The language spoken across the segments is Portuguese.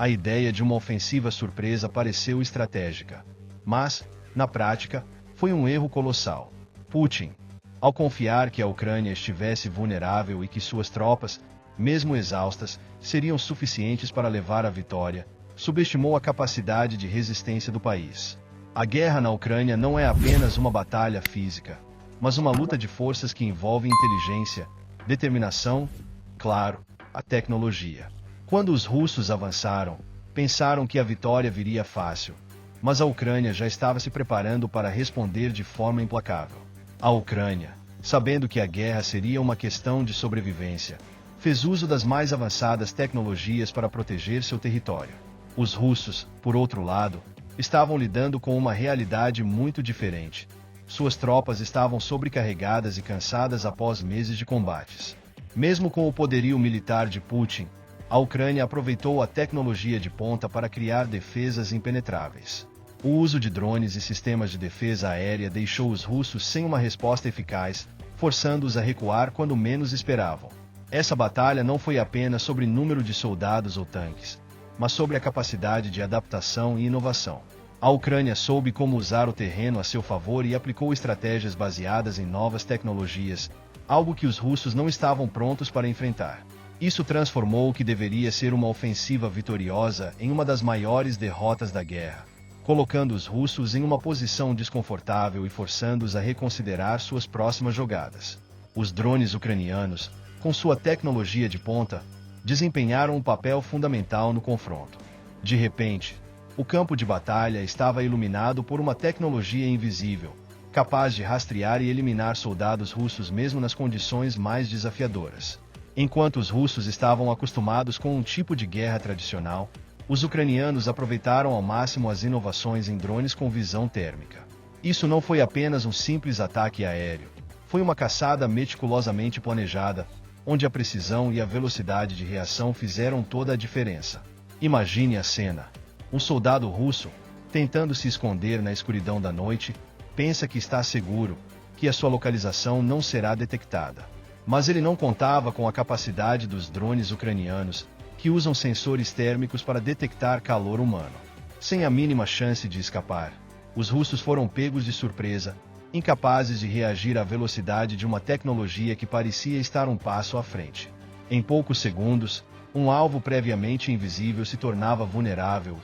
A ideia de uma ofensiva surpresa pareceu estratégica. Mas, na prática, foi um erro colossal. Putin, ao confiar que a Ucrânia estivesse vulnerável e que suas tropas, mesmo exaustas, seriam suficientes para levar a vitória, subestimou a capacidade de resistência do país. A guerra na Ucrânia não é apenas uma batalha física, mas uma luta de forças que envolve inteligência, determinação, claro, a tecnologia. Quando os russos avançaram, pensaram que a vitória viria fácil, mas a Ucrânia já estava se preparando para responder de forma implacável. A Ucrânia, sabendo que a guerra seria uma questão de sobrevivência, fez uso das mais avançadas tecnologias para proteger seu território. Os russos, por outro lado, estavam lidando com uma realidade muito diferente. Suas tropas estavam sobrecarregadas e cansadas após meses de combates. Mesmo com o poderio militar de Putin, a Ucrânia aproveitou a tecnologia de ponta para criar defesas impenetráveis. O uso de drones e sistemas de defesa aérea deixou os russos sem uma resposta eficaz, forçando-os a recuar quando menos esperavam. Essa batalha não foi apenas sobre número de soldados ou tanques, mas sobre a capacidade de adaptação e inovação. A Ucrânia soube como usar o terreno a seu favor e aplicou estratégias baseadas em novas tecnologias, algo que os russos não estavam prontos para enfrentar. Isso transformou o que deveria ser uma ofensiva vitoriosa em uma das maiores derrotas da guerra, colocando os russos em uma posição desconfortável e forçando-os a reconsiderar suas próximas jogadas. Os drones ucranianos, com sua tecnologia de ponta, desempenharam um papel fundamental no confronto. De repente, o campo de batalha estava iluminado por uma tecnologia invisível, capaz de rastrear e eliminar soldados russos mesmo nas condições mais desafiadoras. Enquanto os russos estavam acostumados com um tipo de guerra tradicional, os ucranianos aproveitaram ao máximo as inovações em drones com visão térmica. Isso não foi apenas um simples ataque aéreo, foi uma caçada meticulosamente planejada, onde a precisão e a velocidade de reação fizeram toda a diferença. Imagine a cena. Um soldado russo, tentando se esconder na escuridão da noite, pensa que está seguro, que a sua localização não será detectada. Mas ele não contava com a capacidade dos drones ucranianos, que usam sensores térmicos para detectar calor humano. Sem a mínima chance de escapar, os russos foram pegos de surpresa, incapazes de reagir à velocidade de uma tecnologia que parecia estar um passo à frente. Em poucos segundos, um alvo previamente invisível se tornava vulnerável.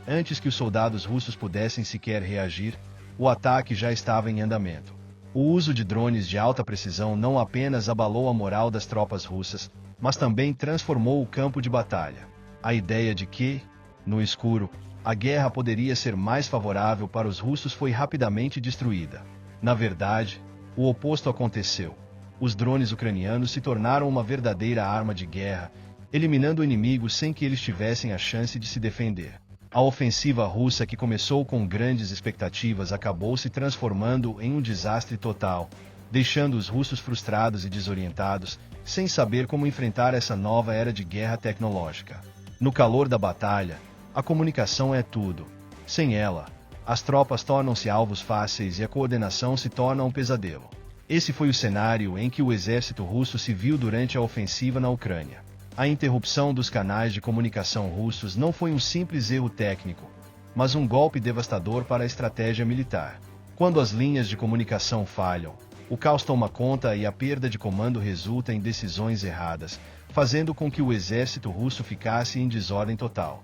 Antes que os soldados russos pudessem sequer reagir, o ataque já estava em andamento. O uso de drones de alta precisão não apenas abalou a moral das tropas russas, mas também transformou o campo de batalha. A ideia de que, no escuro, a guerra poderia ser mais favorável para os russos foi rapidamente destruída. Na verdade, o oposto aconteceu. Os drones ucranianos se tornaram uma verdadeira arma de guerra, eliminando inimigos sem que eles tivessem a chance de se defender. A ofensiva russa, que começou com grandes expectativas, acabou se transformando em um desastre total, deixando os russos frustrados e desorientados, sem saber como enfrentar essa nova era de guerra tecnológica. No calor da batalha, a comunicação é tudo. Sem ela, as tropas tornam-se alvos fáceis e a coordenação se torna um pesadelo. Esse foi o cenário em que o exército russo se viu durante a ofensiva na Ucrânia. A interrupção dos canais de comunicação russos não foi um simples erro técnico, mas um golpe devastador para a estratégia militar. Quando as linhas de comunicação falham, o caos toma conta e a perda de comando resulta em decisões erradas, fazendo com que o exército russo ficasse em desordem total.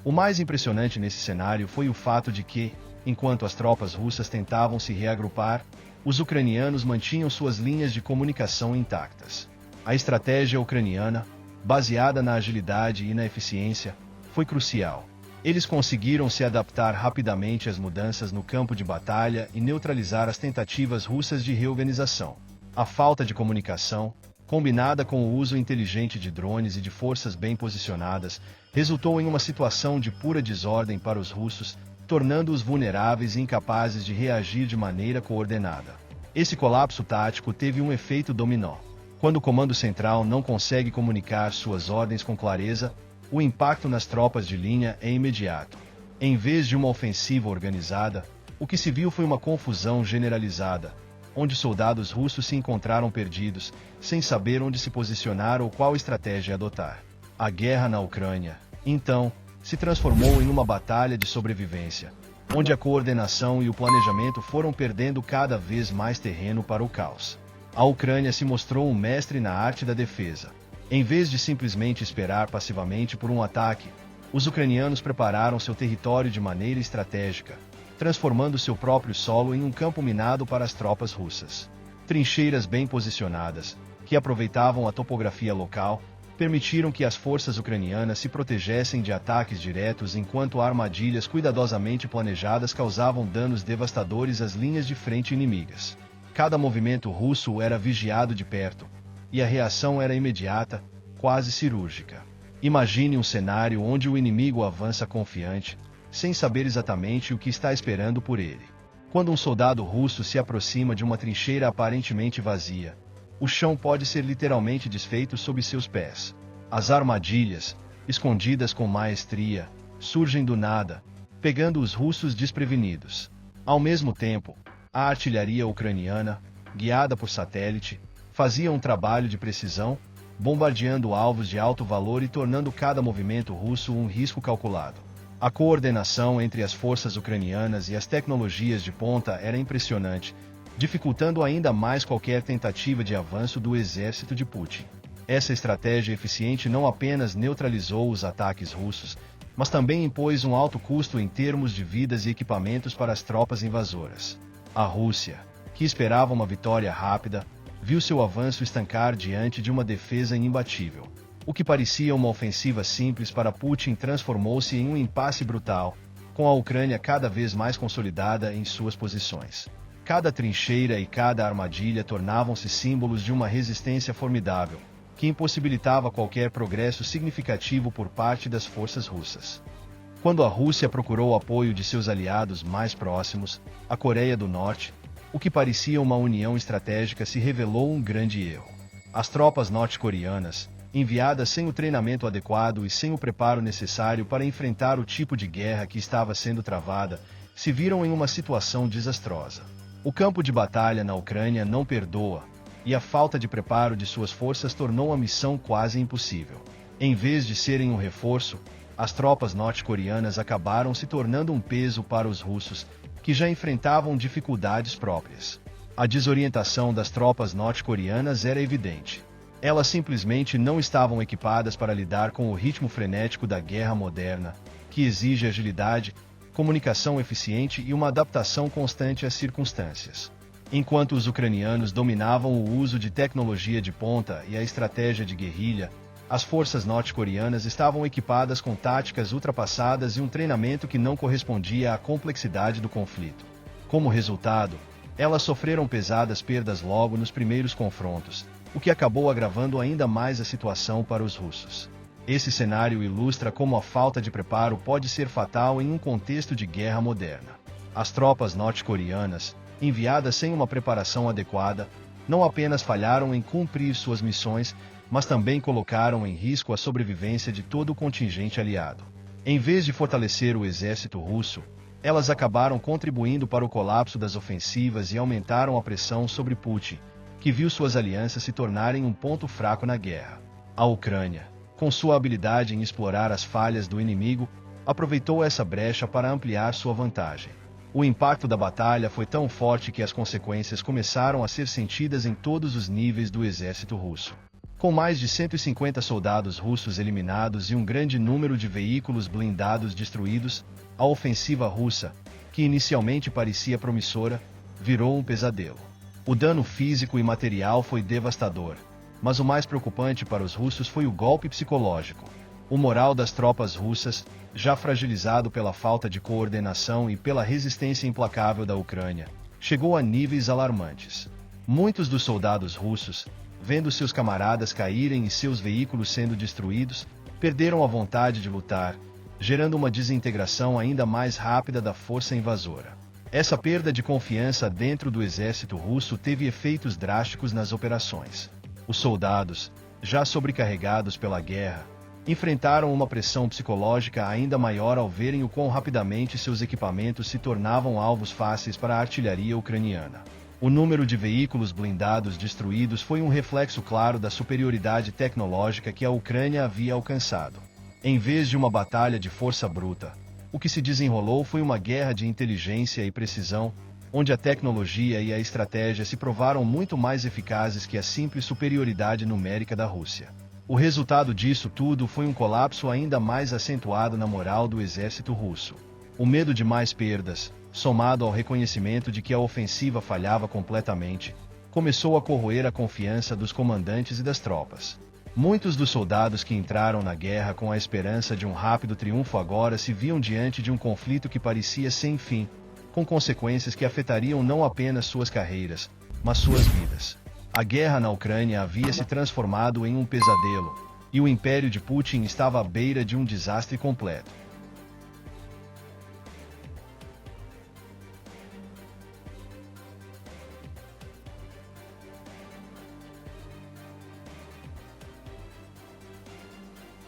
O mais impressionante nesse cenário foi o fato de que, enquanto as tropas russas tentavam se reagrupar, os ucranianos mantinham suas linhas de comunicação intactas. A estratégia ucraniana, baseada na agilidade e na eficiência, foi crucial. Eles conseguiram se adaptar rapidamente às mudanças no campo de batalha e neutralizar as tentativas russas de reorganização. A falta de comunicação, combinada com o uso inteligente de drones e de forças bem posicionadas, resultou em uma situação de pura desordem para os russos, tornando-os vulneráveis e incapazes de reagir de maneira coordenada. Esse colapso tático teve um efeito dominó. Quando o comando central não consegue comunicar suas ordens com clareza, o impacto nas tropas de linha é imediato. Em vez de uma ofensiva organizada, o que se viu foi uma confusão generalizada, onde soldados russos se encontraram perdidos, sem saber onde se posicionar ou qual estratégia adotar. A guerra na Ucrânia, então, se transformou em uma batalha de sobrevivência, onde a coordenação e o planejamento foram perdendo cada vez mais terreno para o caos. A Ucrânia se mostrou um mestre na arte da defesa. Em vez de simplesmente esperar passivamente por um ataque, os ucranianos prepararam seu território de maneira estratégica, transformando seu próprio solo em um campo minado para as tropas russas. Trincheiras bem posicionadas, que aproveitavam a topografia local, permitiram que as forças ucranianas se protegessem de ataques diretos enquanto armadilhas cuidadosamente planejadas causavam danos devastadores às linhas de frente inimigas. Cada movimento russo era vigiado de perto, e a reação era imediata, quase cirúrgica. Imagine um cenário onde o inimigo avança confiante, sem saber exatamente o que está esperando por ele. Quando um soldado russo se aproxima de uma trincheira aparentemente vazia, o chão pode ser literalmente desfeito sob seus pés. As armadilhas, escondidas com maestria, surgem do nada, pegando os russos desprevenidos. Ao mesmo tempo, a artilharia ucraniana, guiada por satélite, fazia um trabalho de precisão, bombardeando alvos de alto valor e tornando cada movimento russo um risco calculado. A coordenação entre as forças ucranianas e as tecnologias de ponta era impressionante, dificultando ainda mais qualquer tentativa de avanço do exército de Putin. Essa estratégia eficiente não apenas neutralizou os ataques russos, mas também impôs um alto custo em termos de vidas e equipamentos para as tropas invasoras. A Rússia, que esperava uma vitória rápida, viu seu avanço estancar diante de uma defesa imbatível. O que parecia uma ofensiva simples para Putin transformou-se em um impasse brutal, com a Ucrânia cada vez mais consolidada em suas posições. Cada trincheira e cada armadilha tornavam-se símbolos de uma resistência formidável, que impossibilitava qualquer progresso significativo por parte das forças russas. Quando a Rússia procurou o apoio de seus aliados mais próximos, a Coreia do Norte, o que parecia uma união estratégica se revelou um grande erro. As tropas norte-coreanas, enviadas sem o treinamento adequado e sem o preparo necessário para enfrentar o tipo de guerra que estava sendo travada, se viram em uma situação desastrosa. O campo de batalha na Ucrânia não perdoa, e a falta de preparo de suas forças tornou a missão quase impossível. Em vez de serem um reforço, as tropas norte-coreanas acabaram se tornando um peso para os russos, que já enfrentavam dificuldades próprias. A desorientação das tropas norte-coreanas era evidente. Elas simplesmente não estavam equipadas para lidar com o ritmo frenético da guerra moderna, que exige agilidade, comunicação eficiente e uma adaptação constante às circunstâncias. Enquanto os ucranianos dominavam o uso de tecnologia de ponta e a estratégia de guerrilha, as forças norte-coreanas estavam equipadas com táticas ultrapassadas e um treinamento que não correspondia à complexidade do conflito. Como resultado, elas sofreram pesadas perdas logo nos primeiros confrontos, o que acabou agravando ainda mais a situação para os russos. Esse cenário ilustra como a falta de preparo pode ser fatal em um contexto de guerra moderna. As tropas norte-coreanas, enviadas sem uma preparação adequada, não apenas falharam em cumprir suas missões, mas também colocaram em risco a sobrevivência de todo o contingente aliado. Em vez de fortalecer o exército russo, elas acabaram contribuindo para o colapso das ofensivas e aumentaram a pressão sobre Putin, que viu suas alianças se tornarem um ponto fraco na guerra. A Ucrânia, com sua habilidade em explorar as falhas do inimigo, aproveitou essa brecha para ampliar sua vantagem. O impacto da batalha foi tão forte que as consequências começaram a ser sentidas em todos os níveis do exército russo. Com mais de 150 soldados russos eliminados e um grande número de veículos blindados destruídos, a ofensiva russa, que inicialmente parecia promissora, virou um pesadelo. O dano físico e material foi devastador, mas o mais preocupante para os russos foi o golpe psicológico. O moral das tropas russas, já fragilizado pela falta de coordenação e pela resistência implacável da Ucrânia, chegou a níveis alarmantes. Muitos dos soldados russos, vendo seus camaradas caírem e seus veículos sendo destruídos, perderam a vontade de lutar, gerando uma desintegração ainda mais rápida da força invasora. Essa perda de confiança dentro do exército russo teve efeitos drásticos nas operações. Os soldados, já sobrecarregados pela guerra, enfrentaram uma pressão psicológica ainda maior ao verem o quão rapidamente seus equipamentos se tornavam alvos fáceis para a artilharia ucraniana. O número de veículos blindados destruídos foi um reflexo claro da superioridade tecnológica que a Ucrânia havia alcançado. Em vez de uma batalha de força bruta, o que se desenrolou foi uma guerra de inteligência e precisão, onde a tecnologia e a estratégia se provaram muito mais eficazes que a simples superioridade numérica da Rússia. O resultado disso tudo foi um colapso ainda mais acentuado na moral do exército russo. O medo de mais perdas, somado ao reconhecimento de que a ofensiva falhava completamente, começou a corroer a confiança dos comandantes e das tropas. Muitos dos soldados que entraram na guerra com a esperança de um rápido triunfo agora se viam diante de um conflito que parecia sem fim, com consequências que afetariam não apenas suas carreiras, mas suas vidas. A guerra na Ucrânia havia se transformado em um pesadelo, e o império de Putin estava à beira de um desastre completo.